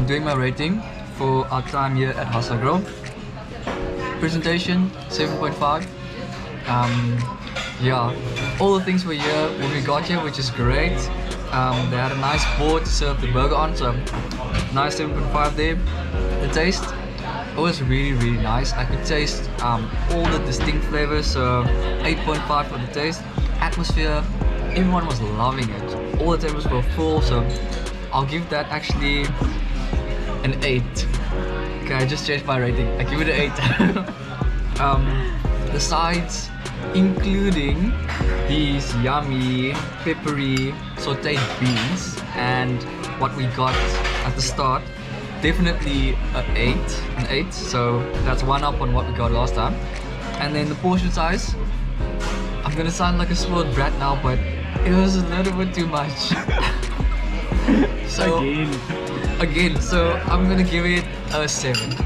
I'm doing my rating for our time here at Hasa Grill. Presentation 7.5. Yeah, all the things were here when we got here, which is great. They had a nice board to serve the burger on, so nice 7.5 there. The taste, it was really nice. I could taste all the distinct flavors, so 8.5 for the taste. Atmosphere, everyone was loving it. All the tables were full, so I'll give that actually an 8. Okay, I just changed my rating. I give it an 8. The sides, including these yummy, peppery, sauteed beans, and what we got at the start, definitely an 8. So that's one up on what we got last time. And then the portion size, I'm gonna sound like a spoiled brat now, but it was a little bit too much. So again, so I'm gonna give it a 7.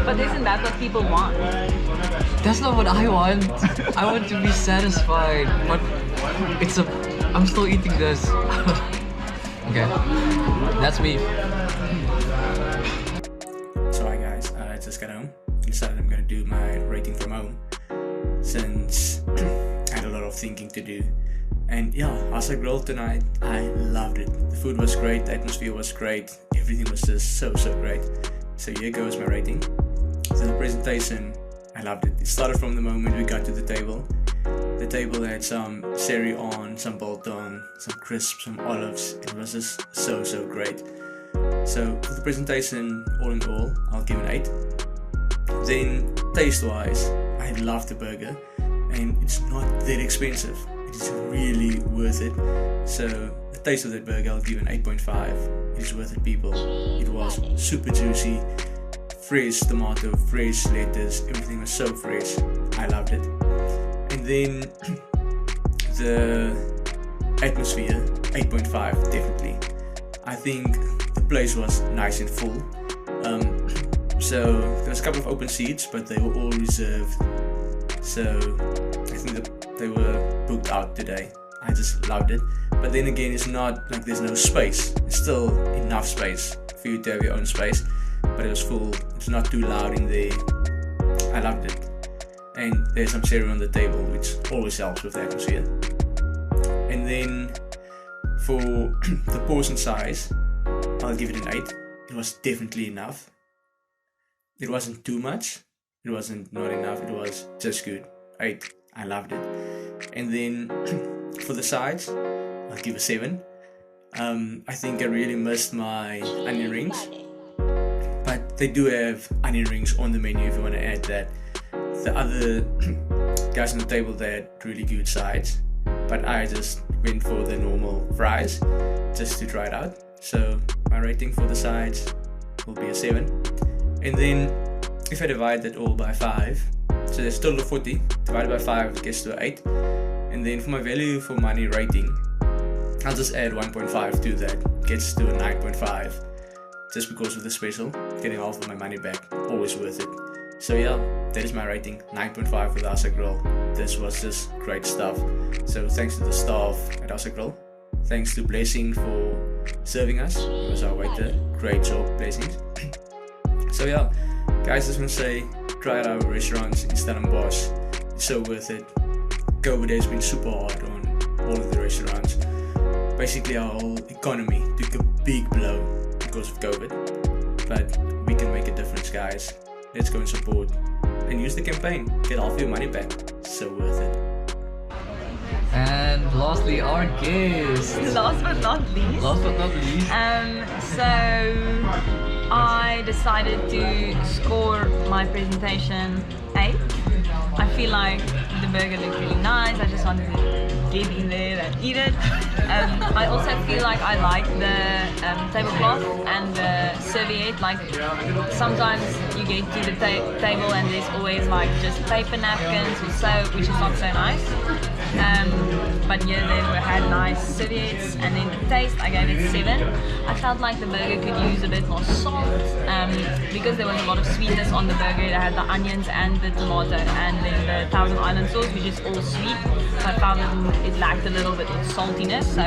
But isn't that what people want? That's not what I want. I want to be satisfied, but I'm still eating this. Okay, that's me. So hi guys, I just got home. Decided I'm gonna do my rating from home since I had a lot of thinking to do. And yeah, Hasa Grill tonight, I loved it. The food was great, the atmosphere was great, everything was just so great. So here goes my rating. So the presentation, I loved it. It started from the moment we got to the table. The table had some sherry on, some biltong, some crisps, some olives. It was just so great. So for the presentation, all in all, I'll give an 8. Then taste wise, I loved the burger and it's not that expensive. It's really worth it. So the taste of that burger, I'll give an 8.5. It is worth it, people. It was super juicy, fresh tomato, fresh lettuce, everything was so fresh. I loved it. And then the atmosphere, 8.5 definitely. I think the place was nice and full. So there was a couple of open seats, but they were all reserved. So I think that they were booked out today. I just loved it. But then again, it's not like there's no space. It's still enough space for you to have your own space. But it was full. It's not too loud in there. I loved it. And there's some sherry on the table, which always helps with the atmosphere. And then for the portion size, I'll give it an 8. It was definitely enough. It wasn't too much. It wasn't not enough. It was just good. 8. I loved it. And then for the sides, I'll give a 7. I think I really missed my onion rings. But they do have onion rings on the menu if you want to add that. The other guys on the table, they had really good sides, but I just went for the normal fries just to try it out. So my rating for the sides will be a 7. And then if I divide that all by 5, so there's total of 40, divided by 5 gets to 8. And then for my value for money rating, I'll just add 1.5 to that, gets to a 9.5. Just because of the special, getting half of my money back, always worth it. So yeah, that is my rating, 9.5 for the Hasa Grill. This was just great stuff. So thanks to the staff at Hasa Grill. Thanks to Blessing for serving us. He was our waiter. Great job, Blessing. So yeah, guys, just want to say, try out our restaurants in Stellenbosch. It's so worth it. COVID has been super hard on all of the restaurants. Basically our whole economy took a big blow because of COVID. But we can make a difference, guys. Let's go and support and use the campaign. Get half your money back. So worth it. And lastly, our guest. Last but not least. So I decided to score my presentation 8. I feel like the burger looked really nice. I just wanted to get in there and eat it. I also feel like I like the tablecloth and the serviette. Like sometimes you get to the table and there's always like just paper napkins or soap, which is not so nice. But yeah, they had nice serviettes. And then the taste, I gave it 7. I felt like the burger could use a bit more salt because there was a lot of sweetness on the burger. It had the onions and the tomato and then the Thousand Island chicken sauce, which is all sweet. I found that it lacked a little bit of saltiness, so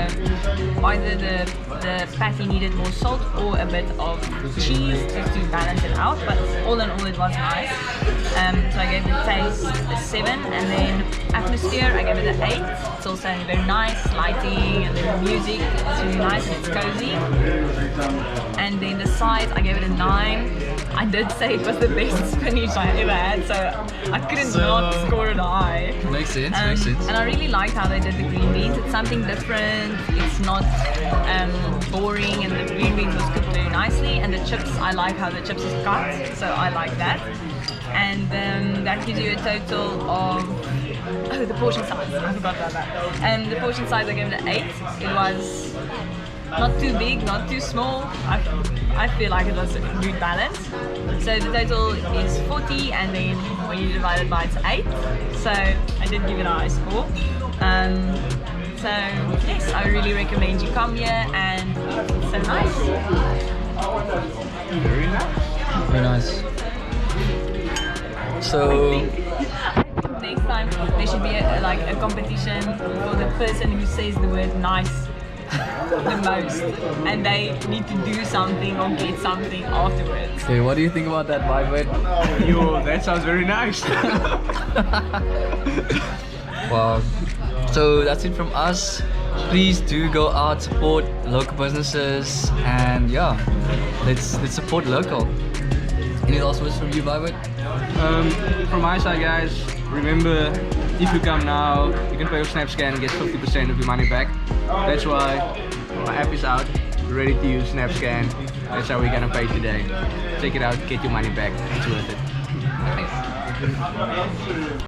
either the patty needed more salt or a bit of cheese just to balance it out. But all in all, it was nice. So I gave the taste a 7, and then atmosphere I gave it an 8. It's also very nice, lighting and the music is really nice and it's cozy. And then the sides I gave it a 9. I did say it was the best spinach I ever had, so I couldn't not score it high. Makes sense, makes sense. And I really liked how they did the green beans. It's something different. It's not boring, and the green beans was cooked very nicely. And the chips, I like how the chips is cut, so I like that. And that gives you a total of the portion size. I forgot about that. And the portion size I gave it an 8. It was not too big, not too small. I feel like it was a good balance. So the total is 40, and then when you divide it by it's 8. So I did give it a high score. So yes, I really recommend you come here, and it's so nice. Very nice. Very nice. So Next time there should be a competition for the person who says the word nice the most, and they need to do something or get something afterwards. okay, what do you think about that, Vibert? Yo, that sounds very nice. Wow. So that's it from us. Please do go out, support local businesses, and yeah, let's support local. Any last words from you, Vibert? From my side, guys, remember, if you come now, you can pay with SnapScan and get 50% of your money back. That's why my app is out, ready to use SnapScan. That's how we're gonna pay today. Check it out, get your money back. It's worth it. Nice.